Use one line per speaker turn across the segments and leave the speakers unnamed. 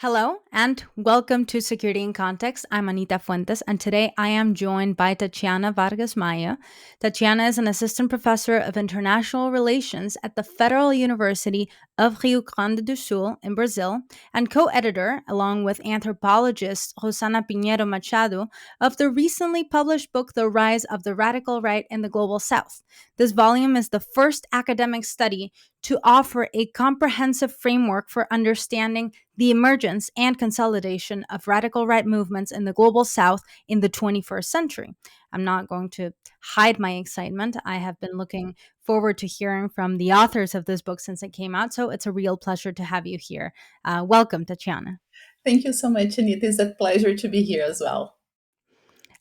Hello and welcome to Security in Context. I'm Anita Fuentes, and today I am joined by Tatiana Vargas Maia. Tatiana is an assistant professor of international relations at the Federal University of Rio Grande do Sul in Brazil and co editor, along with anthropologist Rosana Pinheiro Machado, of the recently published book, The Rise of the Radical Right in the Global South. This volume is the first academic study to offer a comprehensive framework for understanding the emergence and consolidation of radical right movements in the global south in the 21st century. I'm not going to hide my excitement. I have been looking forward to hearing from the authors of this book since it came out, so it's a real pleasure to have you here. Welcome, Tatiana.
Thank you so much, Anita. It's a pleasure to be here as well.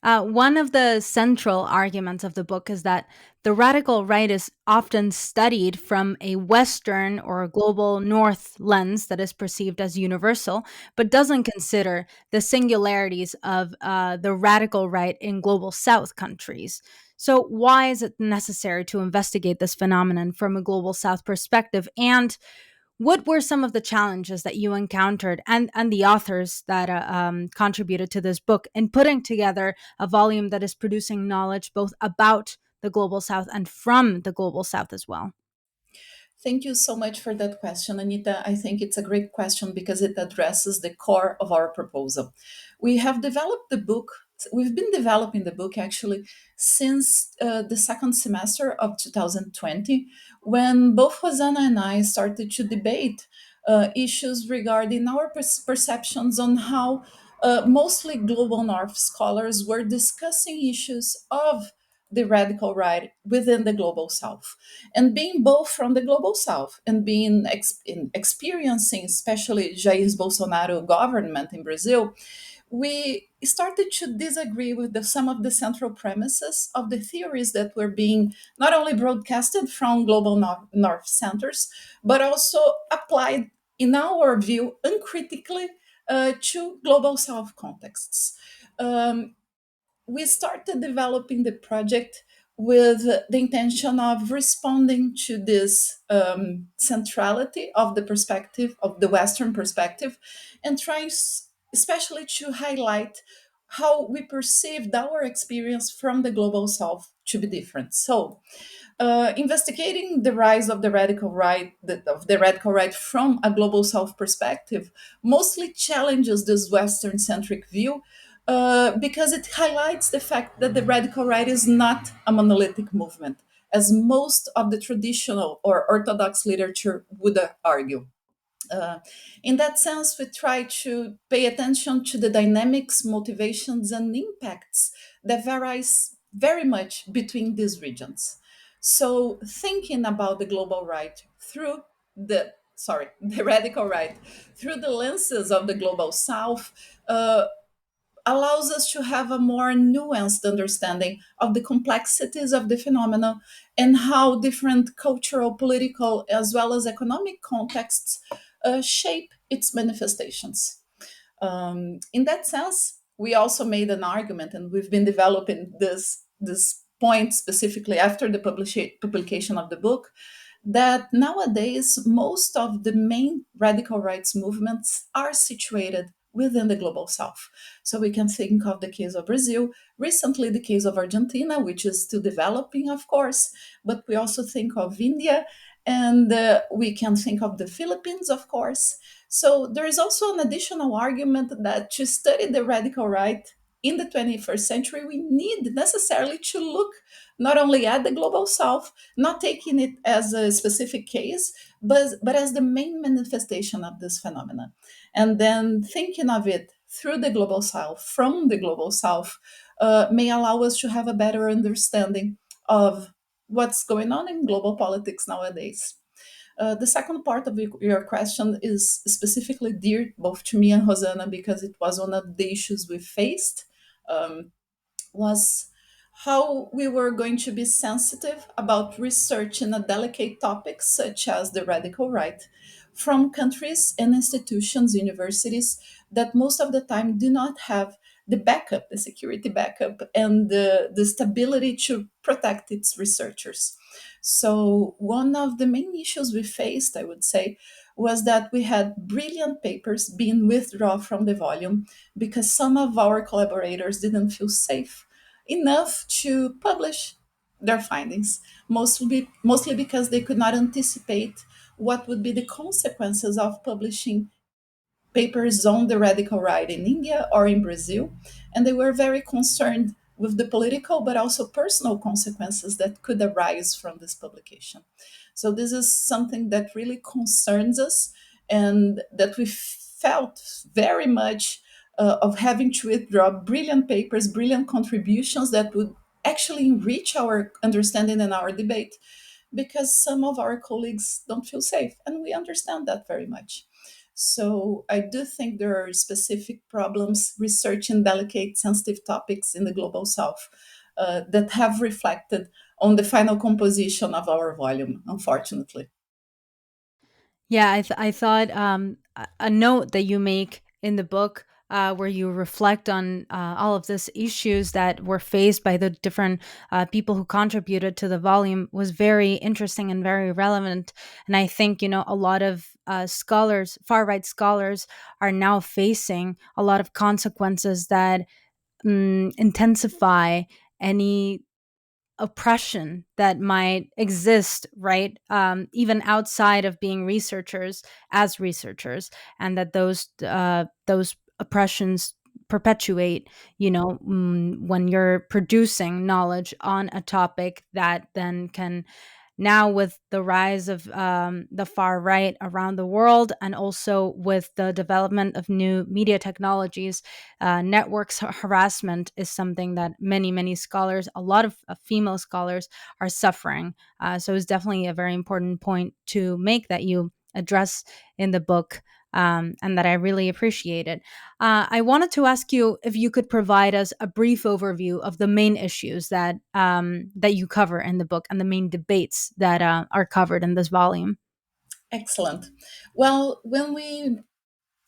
One of the central arguments of the book is that the radical right is often studied from a Western or a global North lens that is perceived as universal, but doesn't consider the singularities of the radical right in global South countries. So, why is it necessary to investigate this phenomenon from a global South perspective? And what were some of the challenges that you encountered and the authors that contributed to this book in putting together a volume that is producing knowledge both about the global south and from the global south as well?
Thank you so much for that question, Anita. I think it's a great question because it addresses the core of our proposal. We have developed the book, we've been developing the book actually since the second semester of 2020, when both Hosanna and I started to debate issues regarding our perceptions on how mostly global North scholars were discussing issues of the radical right within the global South. And being both from the global South and being experiencing, especially Jair Bolsonaro government in Brazil, we started to disagree with some of the central premises of the theories that were being not only broadcasted from global North centers, but also applied, in our view, uncritically to global South contexts. Um, we started developing the project with the intention of responding to this centrality of the perspective of the Western perspective and trying especially to highlight how we perceived our experience from the global south to be different. So investigating the rise of the radical right, of the radical right from a global south perspective, mostly challenges this Western centric view because it highlights the fact that the radical right is not a monolithic movement, as most of the traditional or orthodox literature would argue. Uh, in that sense, we try to pay attention to the dynamics, motivations, and impacts that varies very much between these regions. So, thinking about the global right through the radical right through the lenses of the global south allows us to have a more nuanced understanding of the complexities of the phenomena and how different cultural, political, as well as economic contexts shape its manifestations. In that sense, we also made an argument, and we've been developing this point specifically after the publication of the book, that nowadays most of the main radical rights movements are situated within the global south. So we can think of the case of Brazil, recently the case of Argentina, which is still developing, of course, but we also think of India, and we can think of the Philippines, of course. So there is also an additional argument that to study the radical right in the 21st century, we need necessarily to look not only at the global south, not taking it as a specific case, but as the main manifestation of this phenomenon. And then thinking of it through the global south, from the global south, may allow us to have a better understanding of what's going on in global politics nowadays. The second part of your question is specifically dear both to me and Hosanna because it was one of the issues we faced. Um, was how we were going to be sensitive about research in a delicate topic such as the radical right from countries and institutions, universities that most of the time do not have the backup, the security backup, and the stability to protect its researchers. So, one of the main issues we faced, I would say, was that we had brilliant papers being withdrawn from the volume because some of our collaborators didn't feel safe enough to publish their findings, mostly because they could not anticipate what would be the consequences of publishing papers on the radical right in India or in Brazil. And they were very concerned with the political but also personal consequences that could arise from this publication. So, this is something that really concerns us and that we felt very much of having to withdraw brilliant papers, brilliant contributions that would actually enrich our understanding and our debate because some of our colleagues don't feel safe, and we understand that very much. So I do think there are specific problems researching delicate, sensitive topics in the global south that have reflected on the final composition of our volume, unfortunately.
Yeah, I thought a note that you make in the book where you reflect on all of these issues that were faced by the different people who contributed to the volume was very interesting and very relevant. And I think, a lot of scholars, far right scholars, are now facing a lot of consequences that intensify any oppression that might exist, right? Even outside of being researchers, as researchers, and that those oppressions perpetuate. When you're producing knowledge on a topic that then can, now with the rise of the far right around the world, and also with the development of new media technologies, networks harassment is something that many scholars, a lot of female scholars, are suffering. So it's definitely a very important point to make that you address in the book, and that I really appreciated. I wanted to ask you if you could provide us a brief overview of the main issues that you cover in the book, and the main debates that are covered in this volume.
Excellent. Well, when we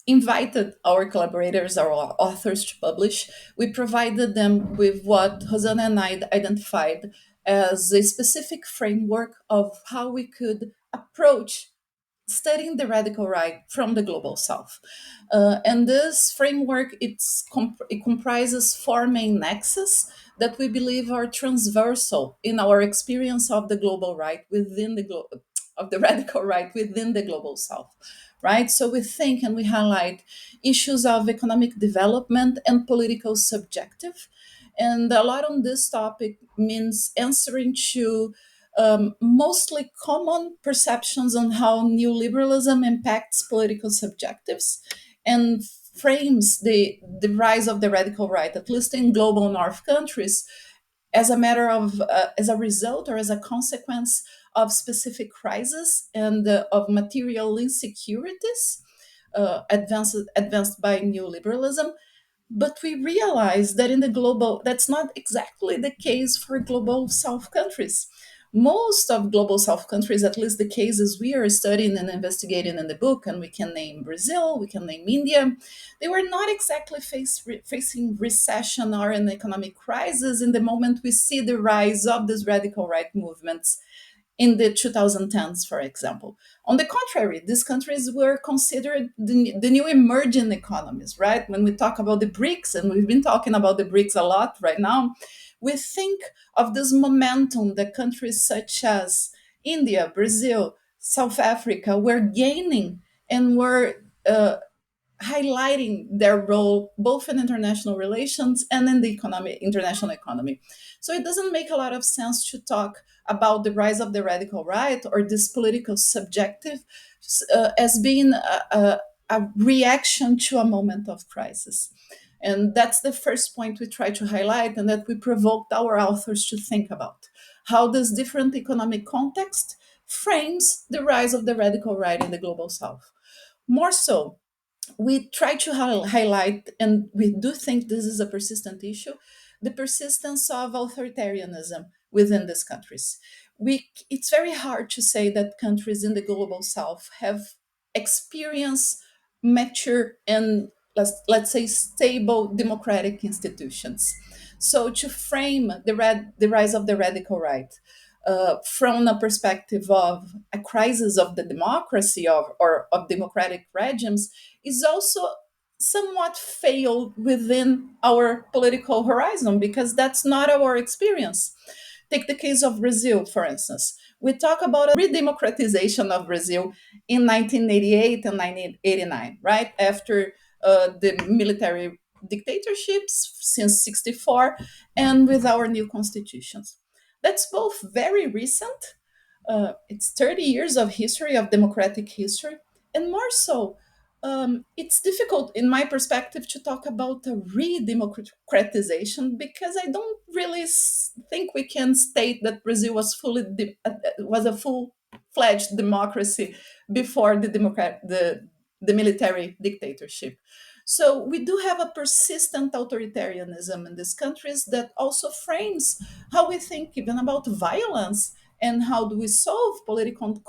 invited our collaborators, our authors to publish, we provided them with what Hosanna and I identified as a specific framework of how we could approach studying the radical right from the global south. And this framework, it comprises four main nexus that we believe are transversal in our experience of the global right within of the radical right within the global south. Right? So we think and we highlight issues of economic development and political subjective. And a lot on this topic means answering to mostly common perceptions on how neoliberalism impacts political subjectives and frames the rise of the radical right, at least in global north countries, as a matter of, as a result or as a consequence of specific crises and of material insecurities advanced by neoliberalism. But we realize that in the global, that's not exactly the case for global south countries. Most of global south countries, at least the cases we are studying and investigating in the book, and we can name Brazil, we can name India, they were not exactly facing recession or an economic crisis in the moment we see the rise of these radical right movements in the 2010s, for example. On the contrary, these countries were considered the new emerging economies, right? When we talk about the BRICS, and we've been talking about the BRICS a lot right now, we think of this momentum that countries such as India, Brazil, South Africa were gaining and were highlighting their role both in international relations and in the international economy. So it doesn't make a lot of sense to talk about the rise of the radical right or this political subjective as being a reaction to a moment of crisis. And that's the first point we try to highlight, and that we provoked our authors to think about how this different economic context frames the rise of the radical right in the global south. More so, we try to highlight, and we do think this is a persistent issue, the persistence of authoritarianism within these countries. It's very hard to say that countries in the global south have experienced mature and, let's say, stable democratic institutions. So to frame the rise of the radical right, from a perspective of a crisis of the democracy or of democratic regimes is also somewhat failed within our political horizon because that's not our experience. Take the case of Brazil, for instance. We talk about a redemocratization of Brazil in 1988 and 1989, right? After the military dictatorships since 64 and with our new constitutions. That's both very recent, it's 30 years of history, of democratic history, and more so, it's difficult, in my perspective, to talk about a re-democratization because I don't really think we can state that Brazil was was a full-fledged democracy before the military dictatorship. So we do have a persistent authoritarianism in these countries that also frames how we think even about violence and how do we solve political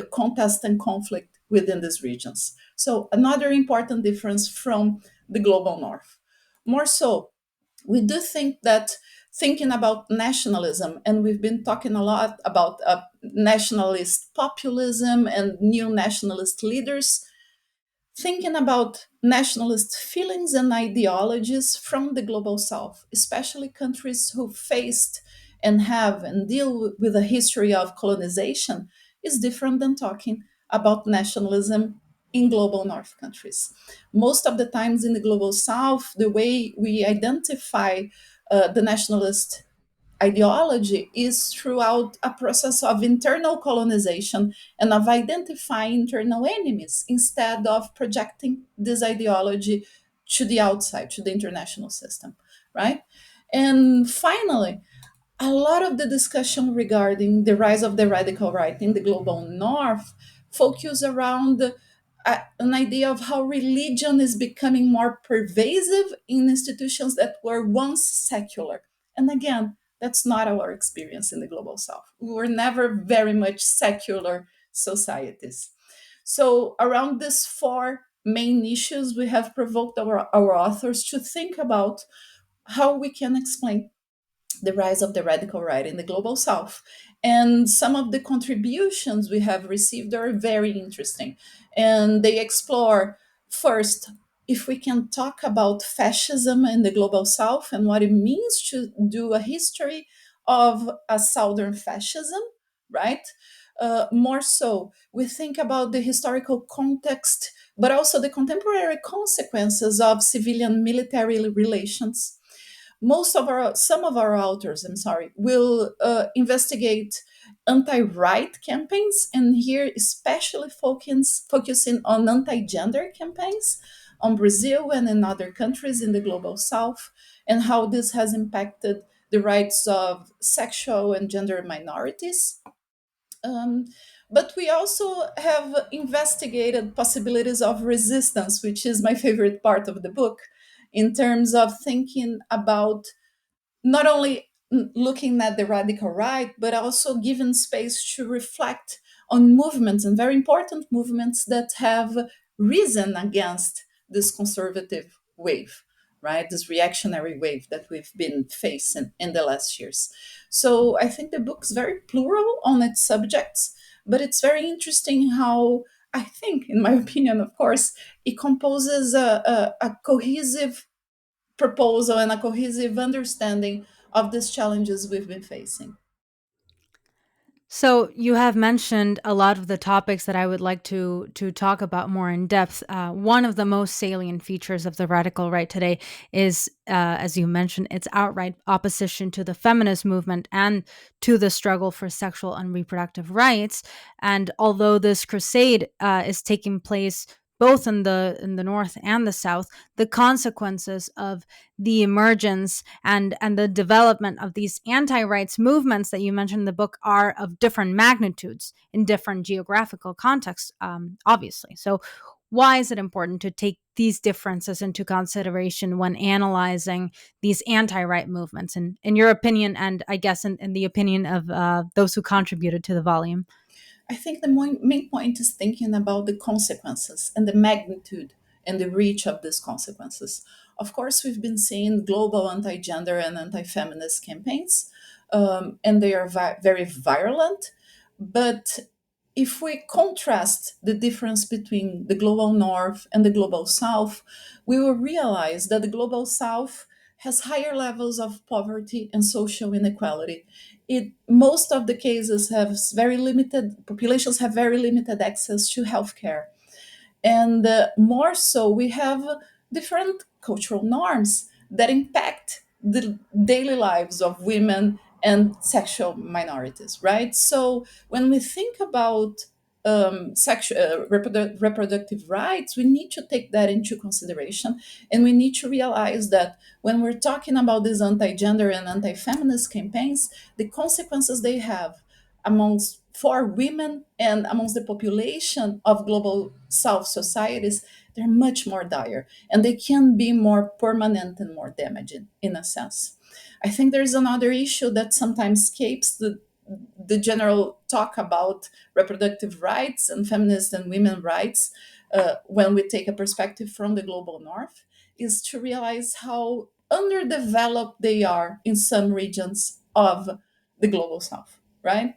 contest and conflict within these regions. So another important difference from the global north. More so, we do think that thinking about nationalism, and we've been talking a lot about nationalist populism and new nationalist leaders, thinking about nationalist feelings and ideologies from the global south, especially countries who faced and have and deal with a history of colonization, is different than talking about nationalism in global north countries. Most of the times in the global south, the way we identify the nationalist ideology is throughout a process of internal colonization and of identifying internal enemies instead of projecting this ideology to the outside, to the international system, right? And finally, a lot of the discussion regarding the rise of the radical right in the global north focus around an idea of how religion is becoming more pervasive in institutions that were once secular. And again, that's not our experience in the global south. We were never very much secular societies. So, around these four main issues, we have provoked our authors to think about how we can explain the rise of the radical right in the global south. And some of the contributions we have received are very interesting. And they explore first if we can talk about fascism in the global south and what it means to do a history of a southern fascism, right? More so, we think about the historical context, but also the contemporary consequences of civilian military relations. Some of our authors, I'm sorry, will investigate anti-right campaigns, and here especially focusing on anti-gender campaigns on Brazil and in other countries in the global south, and how this has impacted the rights of sexual and gender minorities. um, but we also have investigated possibilities of resistance, which is my favorite part of the book, in terms of thinking about not only looking at the radical right, but also giving space to reflect on movements and very important movements that have risen against this conservative wave, right? This reactionary wave that we've been facing in the last years. So I think the book's very plural on its subjects, but it's very interesting how I think, in my opinion, of course, it composes a cohesive proposal and a cohesive understanding of these challenges we've been facing.
So you have mentioned a lot of the topics that I would like to talk about more in depth. One of the most salient features of the radical right today is, as you mentioned, its outright opposition to the feminist movement and to the struggle for sexual and reproductive rights. And although this crusade is taking place both in the north and the south, the consequences of the emergence and the development of these anti-rights movements that you mentioned in the book are of different magnitudes in different geographical contexts, obviously. So why is it important to take these differences into consideration when analyzing these anti-right movements, in your opinion, and I guess in the opinion of those who contributed to the volume?
I think the main point is thinking about the consequences and the magnitude and the reach of these consequences. Of course, we've been seeing global anti gender and anti feminist campaigns, and they are very virulent. But if we contrast the difference between the global north and the global south, we will realize that the global south has higher levels of poverty and social inequality. Most of the cases have very limited populations have very limited access to healthcare, and more so we have different cultural norms that impact the daily lives of women and sexual minorities, right? So when we think about reproductive rights, we need to take that into consideration, and we need to realize that when we're talking about these anti-gender and anti-feminist campaigns, the consequences they have amongst for women and amongst the population of global south societies, they're much more dire, and they can be more permanent and more damaging in a sense. I think there's another issue that sometimes escapes the general talk about reproductive rights and feminist and women rights, when we take a perspective from the global north, is to realize how underdeveloped they are in some regions of the global south, right?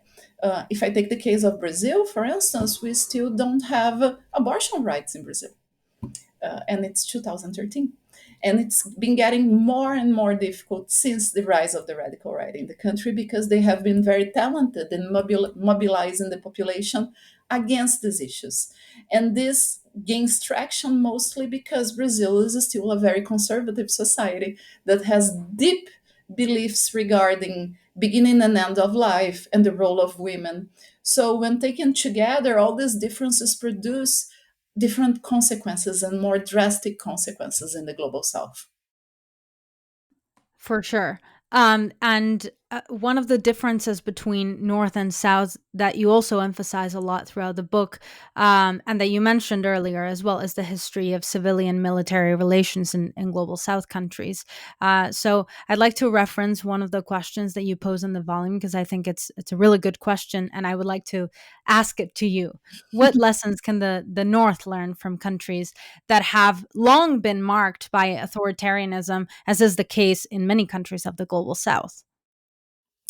If I take the case of Brazil, for instance, we still don't have abortion rights in Brazil, and it's 2013. And it's been getting more and more difficult since the rise of the radical right in the country, because they have been very talented in mobilizing the population against these issues. And this gains traction mostly because Brazil is still a very conservative society that has deep beliefs regarding beginning and end of life and the role of women. So, when taken together, all these differences produce different consequences and more drastic consequences in the global south.
For sure. And one of the differences between North and South that you also emphasize a lot throughout the book, and that you mentioned earlier as well, is the history of civilian military relations in global South countries. So I'd like to reference one of the questions that you pose in the volume because I think it's a really good question, and I would like to ask it to you. What lessons can the North learn from countries that have long been marked by authoritarianism, as is the case in many countries of the global south?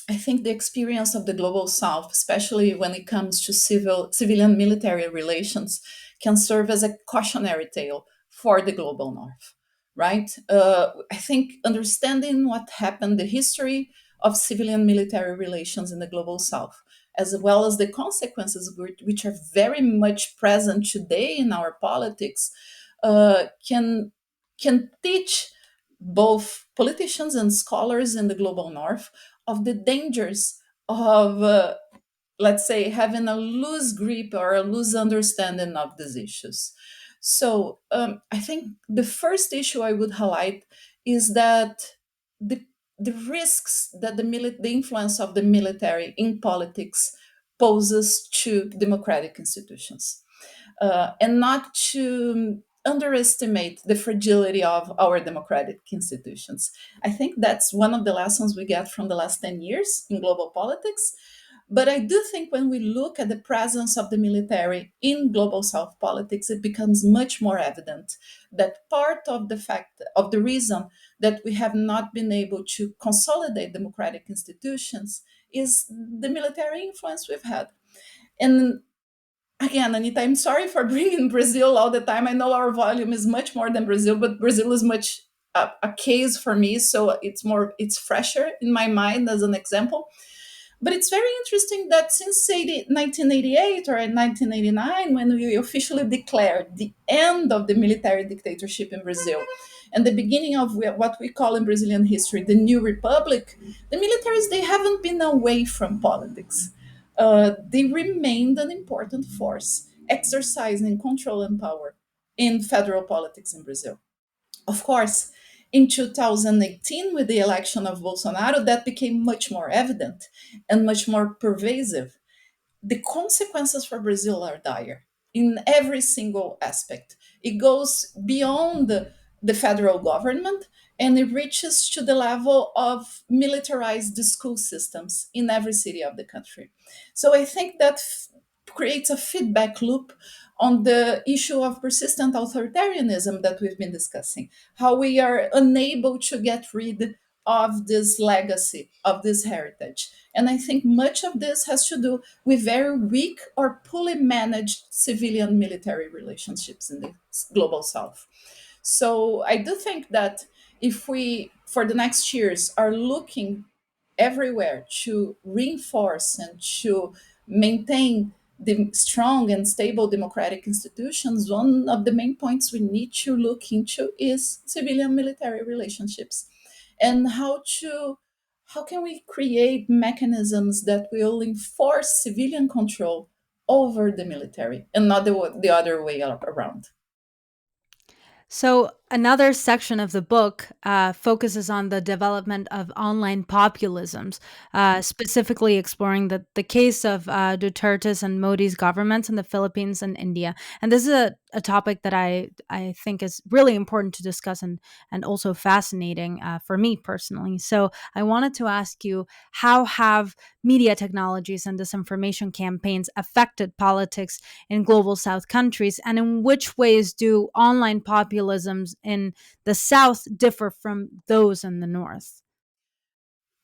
I think the experience of the global south, especially when it comes to civilian military relations, can serve as a cautionary tale for the global north, right? I think understanding what happened, the history of civilian military relations in the global south, as well as the consequences which are very much present today in our politics, can teach both politicians and scholars in the global north of the dangers of, let's say, having a loose grip or a loose understanding of these issues. So I think the first issue I would highlight is that the, the risks that the influence of the military in politics poses to democratic institutions, and not to underestimate the fragility of our democratic institutions. I think that's one of the lessons we get from the last 10 years in global politics. But I do think when we look at the presence of the military in global South politics, it becomes much more evident that part of the fact of the reason that we have not been able to consolidate democratic institutions is the military influence we've had. And again, Anita, I'm sorry for bringing Brazil all the time. I know our volume is much more than Brazil, but Brazil is much a case for me, so it's fresher in my mind as an example. But it's very interesting that since 1988 or 1989, when we officially declared the end of the military dictatorship in Brazil and the beginning of what we call in Brazilian history the new republic, the militaries, they haven't been away from politics. They remained an important force, exercising control and power in federal politics in Brazil. Of course, in 2018, with the election of Bolsonaro, that became much more evident and much more pervasive. The consequences for Brazil are dire in every single aspect. It goes beyond the federal government, and it reaches to the level of militarized school systems in every city of the country. So I think that creates a feedback loop on the issue of persistent authoritarianism that we've been discussing, how we are unable to get rid of this legacy, of this heritage. And I think much of this has to do with very weak or poorly managed civilian military relationships in the global south. So I do think that if we, for the next years, are looking everywhere to reinforce and to maintain the strong and stable democratic institutions, one of the main points we need to look into is civilian military relationships and how can we create mechanisms that will enforce civilian control over the military and not the other way around.
So, another section of the book focuses on the development of online populisms, specifically exploring the case of Duterte's and Modi's governments in the Philippines and India. And this is a topic that I think is really important to discuss and also fascinating for me personally. So, I wanted to ask you, how have media technologies and disinformation campaigns affected politics in global South countries, and in which ways do online populisms in the South differ from those in the North?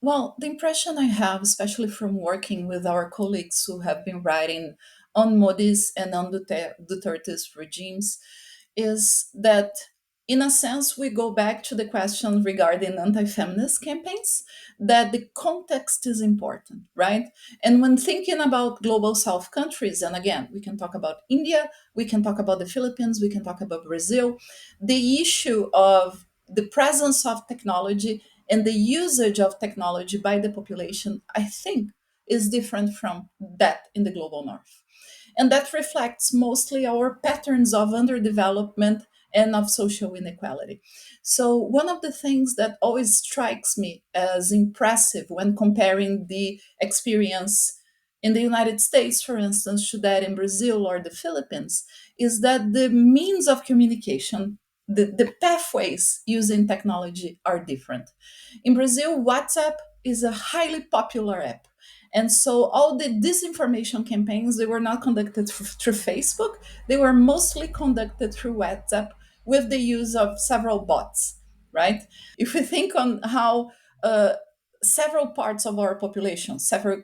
Well, the impression I have, especially from working with our colleagues who have been writing on Modi's and on Duterte's regimes, is that, in a sense, we go back to the question regarding anti feminist campaigns, that the context is important, right? And when thinking about global South countries, and again, we can talk about India, we can talk about the Philippines, we can talk about Brazil, the issue of the presence of technology and the usage of technology by the population, I think, is different from that in the global north. And that reflects mostly our patterns of underdevelopment and of social inequality. So, one of the things that always strikes me as impressive when comparing the experience in the United States, for instance, to that in Brazil or the Philippines, is that the means of communication, the pathways using technology are different. In Brazil, WhatsApp is a highly popular app. And so all the disinformation campaigns, they were not conducted through Facebook. They were mostly conducted through WhatsApp with the use of several bots, right? If we think on how uh, several parts of our population, several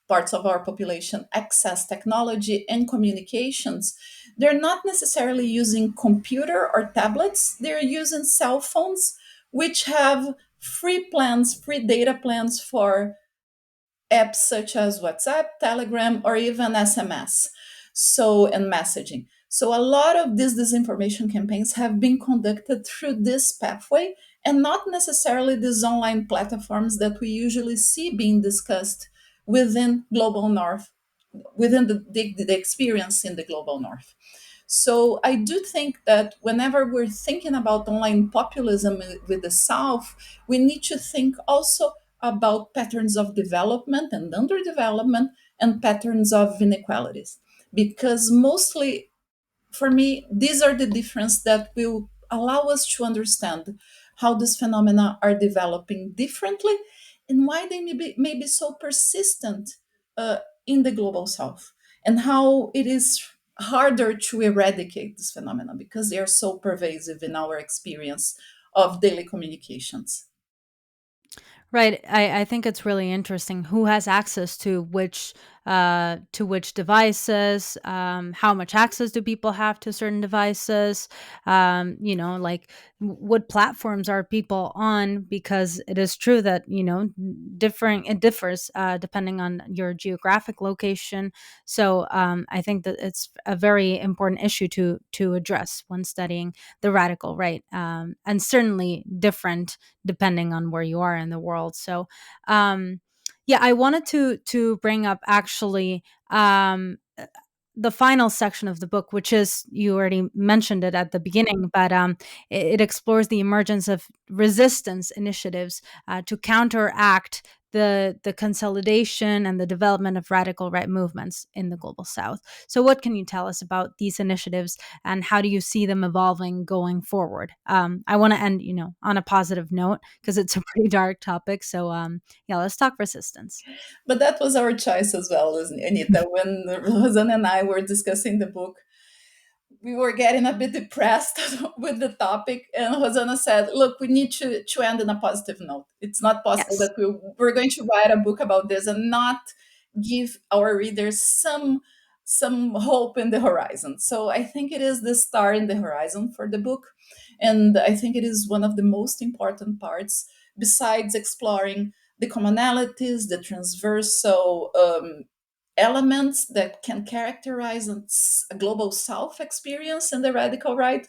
parts of our population access technology and communications, they're not necessarily using computer or tablets. They're using cell phones, which have free plans, free data plans for apps such as WhatsApp, Telegram, or even SMS. So, and messaging. So, a lot of these disinformation campaigns have been conducted through this pathway and not necessarily these online platforms that we usually see being discussed within global north, within the experience in the global north. So I do think that whenever we're thinking about online populism with the South, we need to think also about patterns of development and underdevelopment and patterns of inequalities. Because mostly, for me, these are the difference that will allow us to understand how these phenomena are developing differently and why they may be so persistent uh, in the global south, and how it is harder to eradicate this phenomena because they are so pervasive in our experience of daily communications.
Right. I think it's really interesting who has access to which devices, how much access do people have to certain devices, like what platforms are people on, because it is true that, differing it differs depending on your geographic location. So I think that it's a very important issue to address when studying the radical right, and certainly different depending on where you are in the world. So, yeah, I wanted to bring up actually the final section of the book, which is, you already mentioned it at the beginning, but it explores the emergence of resistance initiatives to counteract the consolidation and the development of radical right movements in the global south. So what can you tell us about these initiatives, and how do you see them evolving going forward? I want to end, on a positive note, because it's a pretty dark topic. So yeah, let's talk resistance.
But that was our choice as well, Anita. When Rosanna and I were discussing the book, we were getting a bit depressed with the topic, and Hosanna said, look, we need to end on a positive note. It's not possible
Yes.
that we're going to write a book about this and not give our readers some hope in the horizon. So I think it is the star in the horizon for the book, and I think it is one of the most important parts, besides exploring the commonalities, the transversal elements that can characterize a global South experience and the radical right,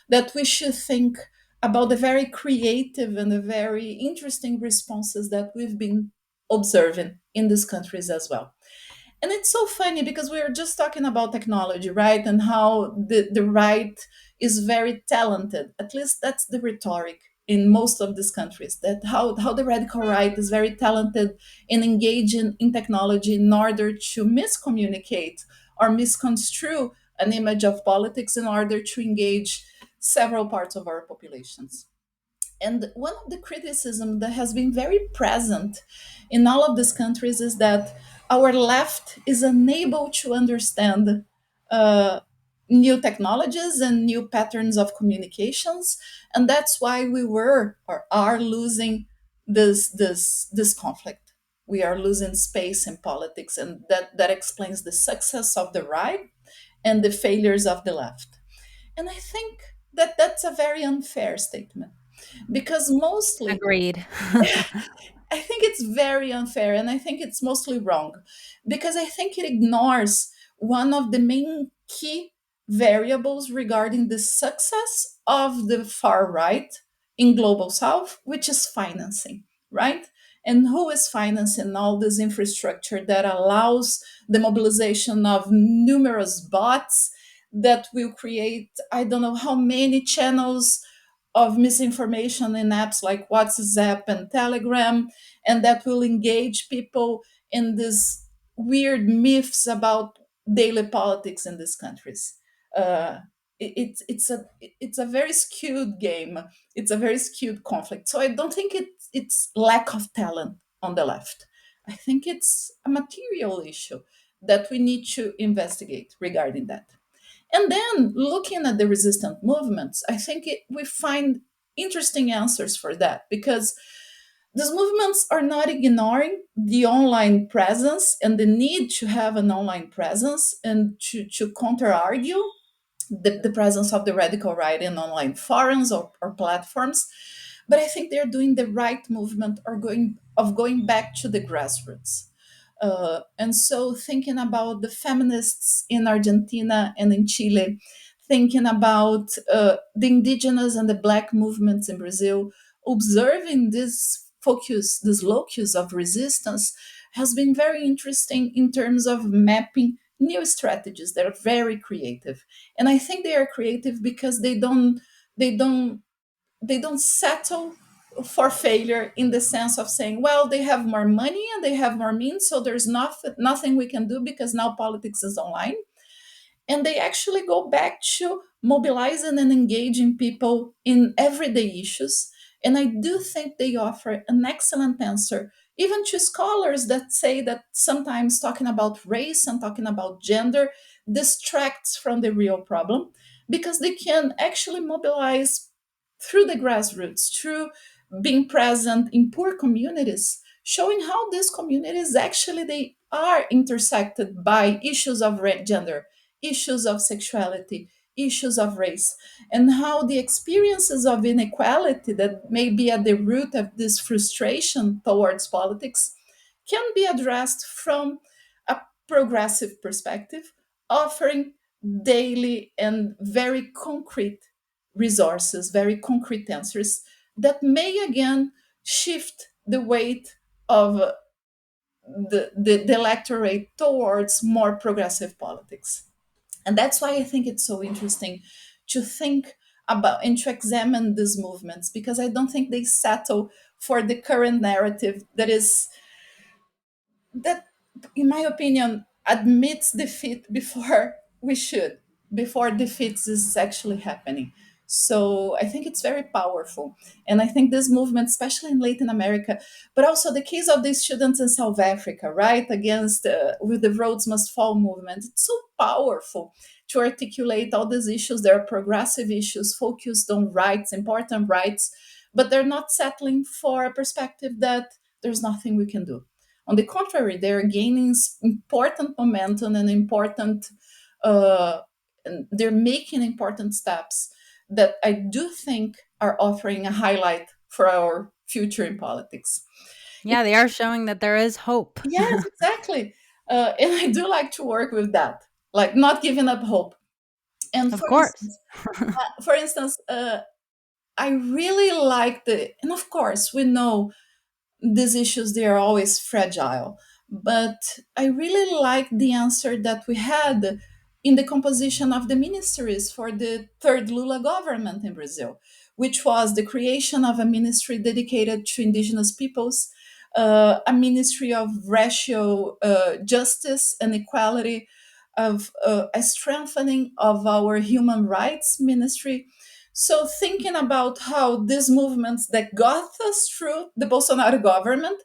that we should think about the very creative and the very interesting responses that we've been observing in these countries as well. And it's so funny because we were just talking about technology, right? And how the right is very talented. At least that's the rhetoric in most of these countries, that how the radical right is very talented in engaging in technology in order to miscommunicate or misconstrue an image of politics in order to engage several parts of our populations. And one of the criticism that has been very present in all of these countries is that our left is unable to understand uh, new technologies and new patterns of communications, and that's why we were or are losing this conflict. We are losing space in politics, and that explains the success of the right and the failures of the left. And I think that that's a very unfair statement, because mostly
Agreed.
I think it's very unfair, and I think it's mostly wrong, because I think it ignores one of the main key variables regarding the success of the far right in global south, which is financing, right? And who is financing all this infrastructure that allows the mobilization of numerous bots that will create, I don't know how many channels of misinformation in apps like WhatsApp and Telegram, and that will engage people in these weird myths about daily politics in these countries. Uh, it's a very skewed game. It's a very skewed conflict. So I don't think it's lack of talent on the left. I think it's a material issue that we need to investigate regarding that. And then looking at the resistant movements, I think we find interesting answers for that, because these movements are not ignoring the online presence and the need to have an online presence and to counter argue the presence of the radical right in online forums or platforms. But I think they're doing the right movement or going back to the grassroots. And so, thinking about the feminists in Argentina and in Chile, thinking about the indigenous and the Black movements in Brazil, observing this focus, this locus of resistance, has been very interesting in terms of mapping new strategies that are very creative. And I think they are creative because they don't they don't settle for failure in the sense of saying, well, they have more money and they have more means, so there's nothing we can do because now politics is online. And they actually go back to mobilizing and engaging people in everyday issues. And I do think they offer an excellent answer, even to scholars that say that sometimes talking about race and talking about gender distracts from the real problem, because they can actually mobilize through the grassroots, through being present in poor communities, showing how these communities actually they are intersected by issues of gender, issues of sexuality, issues of race, and how the experiences of inequality that may be at the root of this frustration towards politics can be addressed from a progressive perspective, offering daily and very concrete resources, very concrete answers that may again shift the weight of the electorate towards more progressive politics. And that's why I think it's so interesting to think about and to examine these movements, because I don't think they settle for the current narrative that, in my opinion, admits defeat before we should, before defeat is actually happening. So I think it's very powerful. And I think this movement, especially in Latin America, but also the case of these students in South Africa, right, against with the Roads Must Fall movement, it's so powerful to articulate all these issues. There are progressive issues focused on rights, important rights, but they're not settling for a perspective that there's nothing we can do. On the contrary, they're gaining important momentum and important, uh, and they're making important steps that I do think are offering a highlight for our future in politics.
Yeah, they are showing that there is hope.
Yes, exactly. And I do like to work with that, like not giving up hope. And
Of course.
for instance, I really like and of course, we know these issues, they are always fragile, but I really like the answer that we had in the composition of the ministries for the third Lula government in Brazil, which was the creation of a ministry dedicated to indigenous peoples, a ministry of racial justice and equality, of a strengthening of our human rights ministry. So, thinking about how these movements that got us through the Bolsonaro government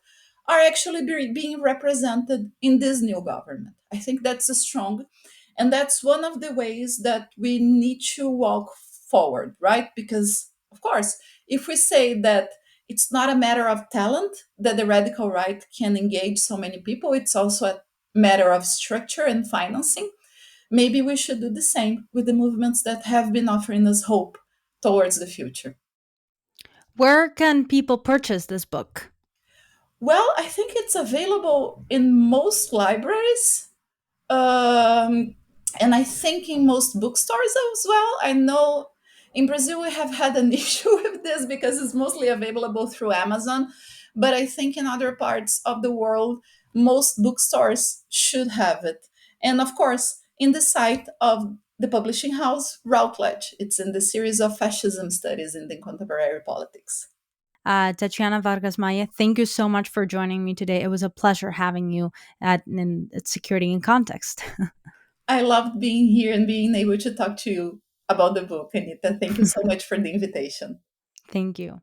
are actually being represented in this new government. I think that's a strong, and that's one of the ways that we need to walk forward, right? Because, of course, if we say that it's not a matter of talent that the radical right can engage so many people, it's also a matter of structure and financing. Maybe we should do the same with the movements that have been offering us hope towards the future.
Where can people purchase this book?
Well, I think it's available in most libraries. And I think in most bookstores as well. I know in Brazil we have had an issue with this because it's mostly available through Amazon. But I think in other parts of the world, most bookstores should have it. And of course, in the site of the publishing house, Routledge, it's in the series of fascism studies in the contemporary politics.
Tatiana Vargas Maia, thank you so much for joining me today. It was a pleasure having you at Security in Context.
I loved being here and being able to talk to you about the book, Anita. Thank you so much for the invitation.
Thank you.